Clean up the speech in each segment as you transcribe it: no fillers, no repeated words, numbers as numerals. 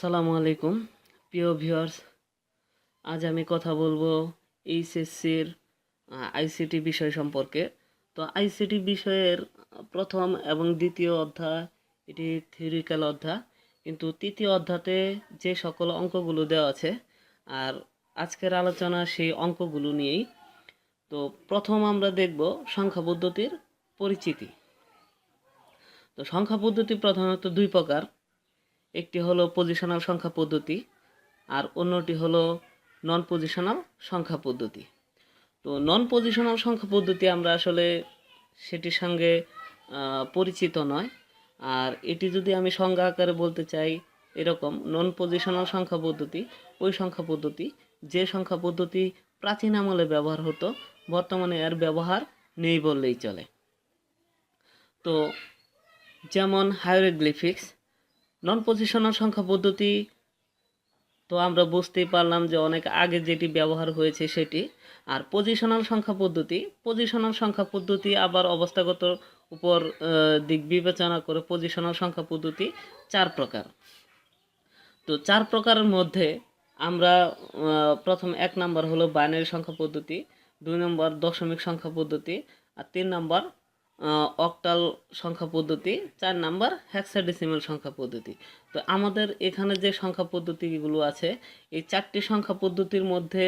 আসসালামু আলাইকুম প্রিয় ভিউয়ার্স। আজ আমি কথা বলবো এইচএসসির আইসিটি বিষয় সম্পর্কে। তো আইসিটি বিষয়ের প্রথম এবং দ্বিতীয় অধ্যায় এটি থিওরিক্যাল অধ্যায়, কিন্তু তৃতীয় অধ্যায়তে যে সকল অঙ্কগুলো দেওয়া আছে আর আজকের আলোচনা সেই অঙ্কগুলো নিয়েই। তো প্রথম আমরা দেখব সংখ্যা পদ্ধতির পরিচিতি। তো সংখ্যা পদ্ধতি প্রধানত দুই প্রকার, একটি হলো পজিশনাল সংখ্যা পদ্ধতি আর অন্যটি হলো নন পজিশনাল সংখ্যা পদ্ধতি। তো নন পজিশনাল সংখ্যা পদ্ধতি আমরা আসলে সেটির সঙ্গে পরিচিত নয়। আর এটি যদি আমি সংজ্ঞা আকারে বলতে চাই, এরকম নন পজিশনাল সংখ্যা পদ্ধতি ওই সংখ্যা পদ্ধতি যে সংখ্যা পদ্ধতি প্রাচীন আমলে ব্যবহার হতো, বর্তমানে এর ব্যবহার নেই বললেই চলে। তো যেমন হাইরোগ্লিফিক্স, নন পজিশনাল সংখ্যা পদ্ধতি তো আমরা বুঝতেই পারলাম যে অনেক আগে যেটি ব্যবহার হয়েছে সেটি। আর পজিশনাল সংখ্যা পদ্ধতি আবার অবস্থাগত উপর দিক বিবেচনা করে পজিশনাল সংখ্যা পদ্ধতি চার প্রকার। তো চার প্রকারের মধ্যে আমরা প্রথম এক নাম্বার হলো বাইনারি সংখ্যা পদ্ধতি, দুই নম্বর দশমিক সংখ্যা পদ্ধতি, আর তিন নম্বর অক্টাল সংখ্যা পদ্ধতি, চার নাম্বার হেক্সাডেসিমাল সংখ্যা পদ্ধতি। তো আমাদের এখানে যে সংখ্যা পদ্ধতিগুলো আছে, এই চারটি সংখ্যা পদ্ধতির মধ্যে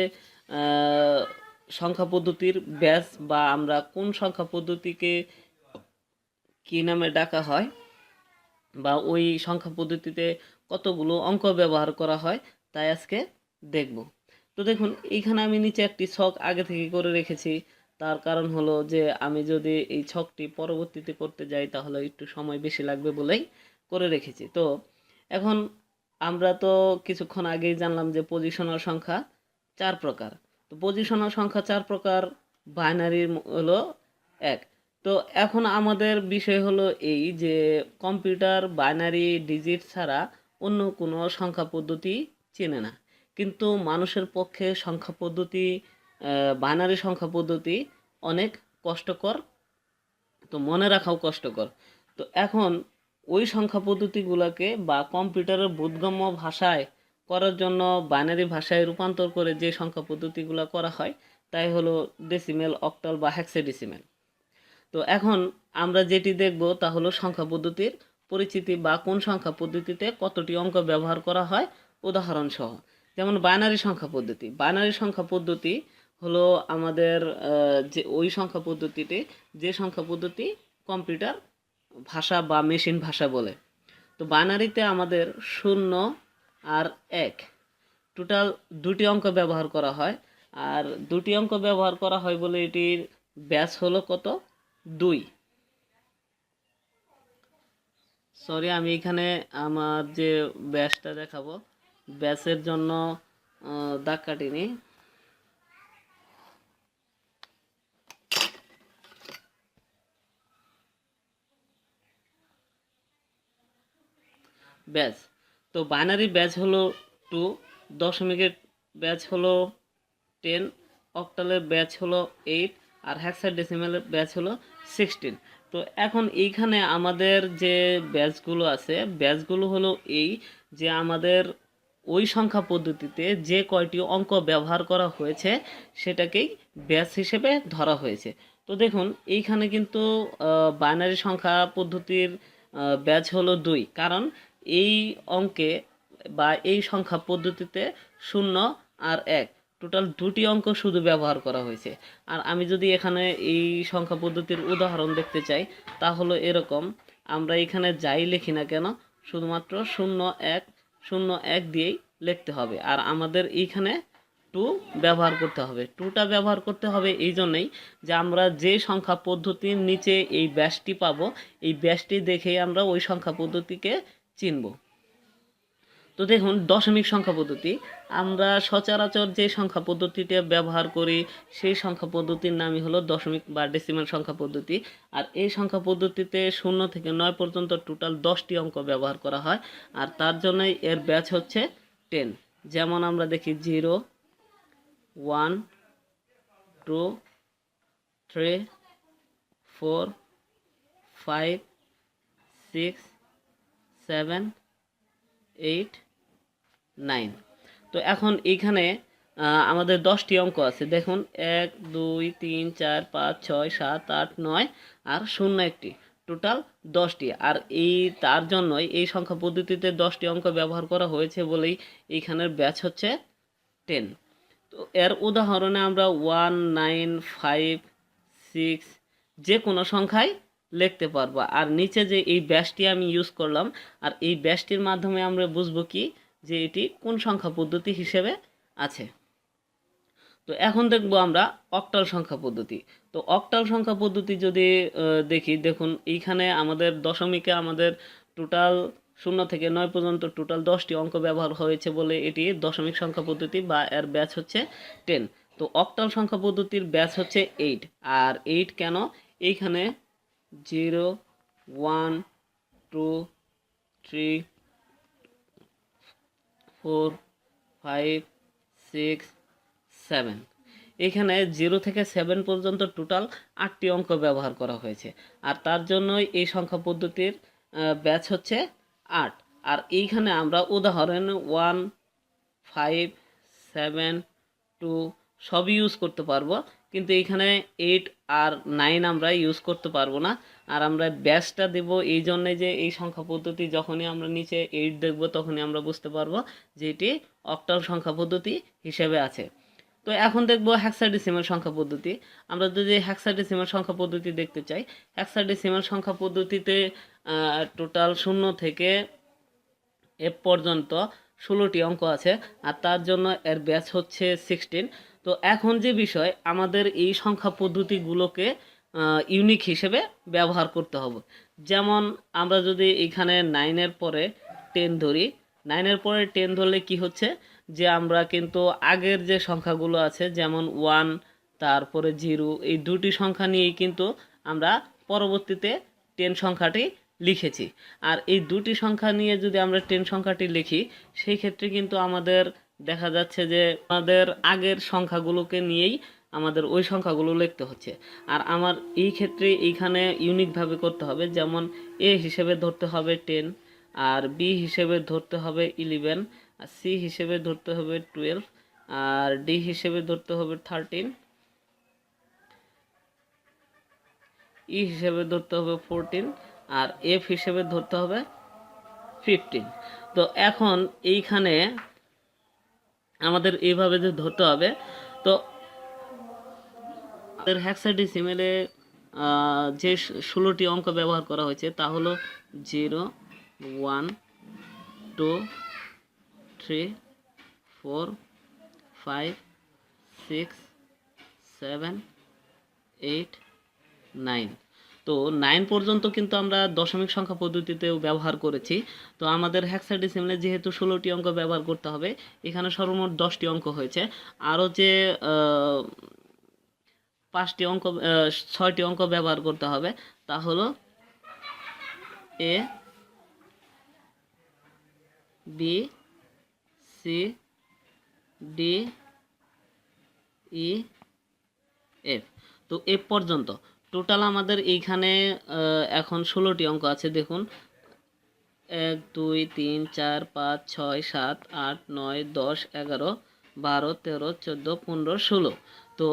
সংখ্যা পদ্ধতির ব্যাস বা আমরা কোন সংখ্যা পদ্ধতিকে কী নামে ডাকা হয় বা ওই সংখ্যা পদ্ধতিতে কতগুলো অঙ্ক ব্যবহার করা হয় তাই আজকে দেখব। তো দেখুন, এইখানে আমি নিচে একটি ছক আগে থেকে করে রেখেছি। তার কারণ হলো যে আমি যদি এই ছকটি পরবর্তীতে করতে যাই তাহলে একটু সময় বেশি লাগবে বলেই করে রেখেছি। তো এখন আমরা তো কিছুক্ষণ আগেই জানলাম যে পজিশনাল সংখ্যা চার প্রকার। তো পজিশনাল সংখ্যা চার প্রকার, বাইনারির হলো এক। তো এখন আমাদের বিষয় হলো এই যে কম্পিউটার বাইনারি ডিজিট ছাড়া অন্য কোনো সংখ্যা পদ্ধতি চেনে না, কিন্তু মানুষের পক্ষে সংখ্যা পদ্ধতি বাইনারি সংখ্যা পদ্ধতি অনেক কষ্টকর, তো মনে রাখাও কষ্টকর। তো এখন ওই সংখ্যা পদ্ধতিগুলোকে বা কম্পিউটারের বোধগম্য ভাষায় করার জন্য বাইনারি ভাষায় রূপান্তর করে যে সংখ্যা পদ্ধতিগুলো করা হয় তাই হলো ডেসিমেল, অক্টাল বা হেক্সাডেসিমেল। তো এখন আমরা যেটি দেখব তা হলো সংখ্যা পদ্ধতির পরিচিতি বা কোন সংখ্যা পদ্ধতিতে কতটি অঙ্ক ব্যবহার করা হয় উদাহরণ সহ। যেমন বাইনারি সংখ্যা পদ্ধতি হলো আমাদের যে ওই সংখ্যা পদ্ধতিতে যে সংখ্যা পদ্ধতি কম্পিউটার ভাষা বা মেশিন ভাষা বলে। তো বাইনারিতে আমাদের 0 আর 1 টোটাল দুটি অঙ্ক ব্যবহার করা হয়। আর দুটি অঙ্ক ব্যবহার করা হয় বলে এটির ব্যাস হলো কত, 2। সরি, আমি এখানে আমার যে ব্যাসটা দেখাবো ব্যাসের জন্য দাগ কাটিনি। ব্যাস, তো বাইনারি ব্যাচ হলো 2, দশমিকের ব্যাচ হলো 10, অক্টালের ব্যাচ হলো 8 আর হেক্সাডেসিমালের ব্যাচ হলো 16। তো এখন এইখানে আমাদের যে ব্যাচগুলো আছে ব্যাচগুলো হলো এই যে আমাদের ওই সংখ্যা পদ্ধতিতে যে কয়টি অঙ্ক ব্যবহার করা হয়েছে সেটাকেই ব্যাচ হিসেবে ধরা হয়েছে। তো দেখুন এইখানে কিন্তু বাইনারি সংখ্যা পদ্ধতির ব্যাচ হলো 2, কারণ এই অঙ্কে বা এই সংখ্যা পদ্ধতিতে 0 আর 1 টোটাল দুটি অঙ্ক শুধু ব্যবহার করা হয়েছে। আর আমি যদি এখানে এই সংখ্যা পদ্ধতির উদাহরণ দেখতে চাই তা হলো এরকম, আমরা এখানে যাই লিখি না কেন শুধুমাত্র 0 1 দিয়েই লিখতে হবে। আর আমাদের এইখানে 2 ব্যবহার করতে হবে। 2টা ব্যবহার করতে হবে এই জন্যই যে আমরা যে সংখ্যা পদ্ধতির নিচে এই ব্যাসটি পাবো এই ব্যাসটি দেখেই আমরা ওই সংখ্যা পদ্ধতিকে চিনব। তো দেখুন, দশমিক সংখ্যা পদ্ধতি, আমরা সচরাচর যে সংখ্যা পদ্ধতিতে ব্যবহার করি সেই সংখ্যা পদ্ধতির নামই হলো দশমিক বা ডেসিমাল সংখ্যা পদ্ধতি। আর এই সংখ্যা পদ্ধতিতে 0 থেকে 9 পর্যন্ত টোটাল 10টি অঙ্ক ব্যবহার করা হয়। আর তার জন্যই এর ব্যাচ হচ্ছে 10। যেমন আমরা দেখি 0 1 2 3 4 5 6 7 8 9। তো এখন এইখানে আমাদের 10টি অঙ্ক আছে, দেখুন 1 2 3 4 5 6 7 8 9 আর 0 একটি, টোটাল 10টি। আর এই তার জন্যই এই সংখ্যা পদ্ধতিতে 10টি অঙ্ক ব্যবহার করা হয়েছে বলেই এইখানের ব্যাচ হচ্ছে 10। তো এর উদাহরণে আমরা 1 9 5 6 যে কোনো সংখ্যায় লিখতে পারবো। আর নিচে যে এই ব্যাচটি আমি ইউজ করলাম, আর এই ব্যাচটির মাধ্যমে আমরা বুঝবো কি যে এটি কোন সংখ্যা পদ্ধতি হিসেবে আছে। তো এখন দেখব আমরা অক্টাল সংখ্যা পদ্ধতি। তো অক্টাল সংখ্যা পদ্ধতি যদি দেখি, দেখুন এইখানে আমাদের দশমিকে আমাদের টোটাল 0 থেকে 9 পর্যন্ত টোটাল 10টি অঙ্ক ব্যবহার হয়েছে বলে এটি দশমিক সংখ্যা পদ্ধতি বা এর ব্যাচ হচ্ছে 10। তো অক্টাল সংখ্যা পদ্ধতির ব্যাচ হচ্ছে 8। আর 8 কেন, এইখানে 0 1 2 3 4 5 6 7, এখানে 0 থেকে 7 পর্যন্ত টোটাল 8টি অঙ্ক ব্যবহার করা হয়েছে। আর তার জন্যই এই সংখ্যা পদ্ধতির ব্যাচ হচ্ছে 8। আর এইখানে আমরা উদাহরণ 1 5 7 2 সবই ইউজ করতে পারবো, কিন্তু এইখানে 8 আর 9 আমরা ইউজ করতে পারবো না। আর আমরা ব্যাচটা দেব এই জন্যে যে এই সংখ্যা পদ্ধতি যখনই আমরা নিচে 8 দেখব তখনই আমরা বুঝতে পারবো যে এটি অক্টাল সংখ্যা পদ্ধতি হিসেবে আছে। তো এখন দেখব হেক্সাডেসিমাল সংখ্যা পদ্ধতি। আমরা যদি হেক্সাডেসিমাল সংখ্যা পদ্ধতি দেখতে চাই, হেক্সাডেসিমাল সংখ্যা পদ্ধতিতে টোটাল 0 থেকে এফ পর্যন্ত 16টি অঙ্ক আছে। আর তার জন্য এর ব্যাচ হচ্ছে 16। তো এখন যে বিষয়, আমাদের এই সংখ্যা পদ্ধতিগুলোকে ইউনিক হিসেবে ব্যবহার করতে হবে। যেমন আমরা যদি এখানে 9-এর পরে 10 ধরি, 9-এর পরে 10 ধরলে কি হচ্ছে যে আমরা কিন্তু আগের যে সংখ্যাগুলো আছে যেমন 1 তারপরে 0, এই দুটি সংখ্যা নিয়েই কিন্তু আমরা পরবর্তীতে 10 সংখ্যাটি লিখেছি। আর এই দুটি সংখ্যা নিয়ে যদি আমরা 10 সংখ্যাটি লিখি, সেই ক্ষেত্রে কিন্তু আমাদের দেখা যাচ্ছে যে আমাদের আগের সংখ্যাগুলোকে নিয়েই আমাদের ওই সংখ্যাগুলো লিখতে হচ্ছে। আর আমার এই ক্ষেত্রে এইখানে ইউনিকভাবে করতে হবে, যেমন এ হিসেবে ধরতে হবে 10, আর বি হিসেবে ধরতে হবে 11, আর সি হিসেবে ধরতে হবে 12, আর ডি হিসেবে ধরতে হবে 13, ই হিসেবে ধরতে হবে 14, আর এফ হিসেবে ধরতে হবে 15। তো এখন এইখানে আমাদের এইভাবে যে ধরতে হবে, তো আমাদের হেক্সাডেসিমেলে যে 16টি অঙ্ক ব্যবহার করা হয়েছে তা হলো 0 1 2 3 4 5 6 7 8 9। তো 9 পর্যন্ত কিন্তু আমরা দশমিক সংখ্যা পদ্ধতিতেও ব্যবহার করেছি। তো আমাদের হেক্সাডেসিমেলে যেহেতু 16টি অঙ্ক ব্যবহার করতে হবে, এখানে সর্বমোট 10টি অঙ্ক হয়েছে। আরও যে 6টি অঙ্ক ব্যবহার করতে হবে, তা হলো A B C D E F. তো এফ পর্যন্ত টোটাল আমাদের এইখানে এখন 16টি অঙ্ক আছে। দেখুন 1 2 3 4 5 6 7 8 9 10 11 12 13 14 15 16। তো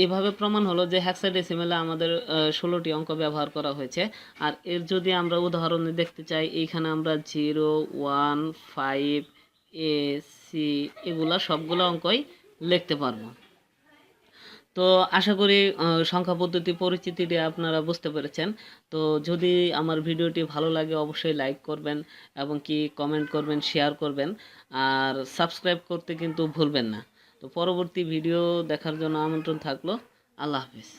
এভাবে প্রমাণ হলো যে হেক্সাডেসিমেলে আমাদের 16টি অঙ্ক ব্যবহার করা হয়েছে। আর এর যদি আমরা উদাহরণে দেখতে চাই, এইখানে আমরা 0 1 5 এ সি এগুলা সবগুলো অঙ্কই লিখতে পারবো। তো আশা করি সংখ্যা পদ্ধতি পরিচিতিটি আপনারা বুঝতে পেরেছেন। তো যদি আমার ভিডিওটি ভালো লাগে অবশ্যই লাইক করবেন এবং কি কমেন্ট করবেন, শেয়ার করবেন, আর সাবস্ক্রাইব করতে কিন্তু ভুলবেন না। তো পরবর্তী ভিডিও দেখার জন্য আমন্ত্রণ থাকলো। আল্লাহ হাফিজ।